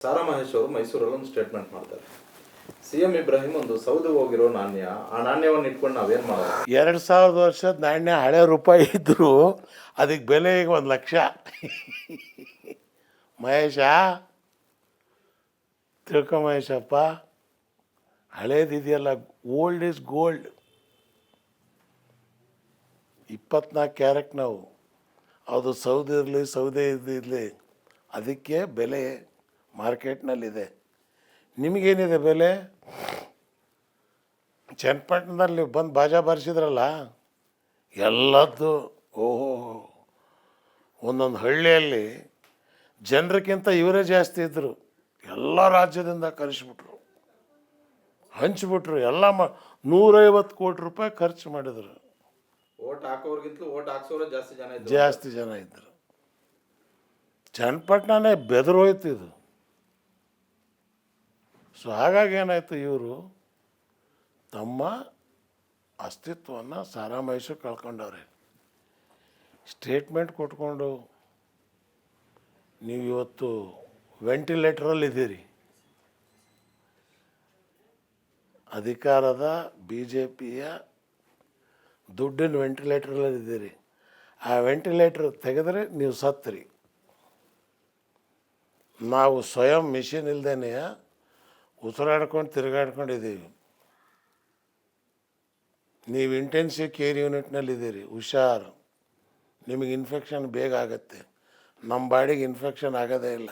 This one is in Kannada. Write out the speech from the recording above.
ಸಾರಾ ಮಹೇಶ್ ಅವರು ಮೈಸೂರಲ್ಲಿ ಒಂದು ಸ್ಟೇಟ್ಮೆಂಟ್ ಮಾಡ್ತಾರೆ. ಸಿಎಂ ಇಬ್ರಾಹಿಂ ಒಂದು ಸೌದು ಹೋಗಿರೋ ನಾಣ್ಯ, ಆ ನಾಣ್ಯವನ್ನು ಇಟ್ಕೊಂಡು ನಾವೇನು ಮಾಡೋದು? 2000 ವರ್ಷದ ನಾಣ್ಯ ಹಳೆ ರೂಪಾಯಿ ಇದ್ದರೂ ಅದಕ್ಕೆ ಬೆಲೆ ಈಗ 1,00,000. ಮಹೇಶ ತಿಳ್ಕೊ ಮಹೇಶಪ್ಪ, ಹಳೇದಿದೆಯಲ್ಲ, ಓಲ್ಡ್ ಈಸ್ ಗೋಲ್ಡ್. 24 ಕ್ಯಾರೆಟ್ ನಾವು, ಅದು ಸೌದೆ ಇರಲಿ ಸೌದೆ ಇರಲಿ ಅದಕ್ಕೆ ಬೆಲೆ ಮಾರ್ಕೆಟ್ನಲ್ಲಿದೆ. ನಿಮಗೇನಿದೆ ಬೆಲೆ? ಚನ್ನಪಟ್ಟಣದಲ್ಲಿ ಬಂದು ಬಾಜಾ ಬಾರಿಸಿದ್ರಲ್ಲ, ಎಲ್ಲದ್ದು ಓಹೋ, ಒಂದೊಂದು ಹಳ್ಳಿಯಲ್ಲಿ ಜನರಿಗಿಂತ ಇವರೇ ಜಾಸ್ತಿ ಇದ್ದರು. ಎಲ್ಲ ರಾಜ್ಯದಿಂದ ಕರೆಸಿಬಿಟ್ರು, ಹಂಚಿಬಿಟ್ರು. ಎಲ್ಲ 150 ಕೋಟಿ ರೂಪಾಯಿ ಖರ್ಚು ಮಾಡಿದರು. ಓಟ್ ಹಾಕೋರ್ಗಿಂತಲೂ ಓಟ್ ಹಾಕ್ಸೋರು ಜಾಸ್ತಿ ಜನ ಇದ್ದರು. ಚನ್ನಪಟ್ಟಣನೇ ಬೆದರೋಯ್ತು ಇದು. ಸೊ ಹಾಗಾಗಿ ಏನಾಯಿತು, ಇವರು ತಮ್ಮ ಅಸ್ತಿತ್ವವನ್ನು ಸಾರಾ ಮಹೇಶ್ ಕಳ್ಕೊಂಡವ್ರೆ. ಸ್ಟೇಟ್ಮೆಂಟ್ ಕೊಟ್ಕೊಂಡು ನೀವು ಇವತ್ತು ವೆಂಟಿಲೇಟ್ರಲ್ಲಿದ್ದೀರಿ. ಅಧಿಕಾರದ BJPಯ ದುಡ್ಡಿನ ವೆಂಟಿಲೇಟ್ರಲ್ಲಿದ್ದೀರಿ. ಆ ವೆಂಟಿಲೇಟ್ರ್ ತೆಗೆದ್ರೆ ನೀವು ಸತ್ರಿ. ನಾವು ಸ್ವಯಂ ಮಿಷಿನ್ ಇಲ್ದೇ ಉಸಿರಾಡ್ಕೊಂಡು ತಿರುಗಾಡ್ಕೊಂಡಿದ್ದೀವಿ. ನೀವು ಇಂಟೆನ್ಸಿವ್ ಕೇರ್ ಯೂನಿಟ್ನಲ್ಲಿದ್ದೀರಿ, ಹುಷಾರು. ನಿಮಗೆ ಇನ್ಫೆಕ್ಷನ್ ಬೇಗ ಆಗುತ್ತೆ. ನಮ್ಮ ಬಾಡಿಗೆ ಇನ್ಫೆಕ್ಷನ್ ಆಗೋದೇ ಇಲ್ಲ.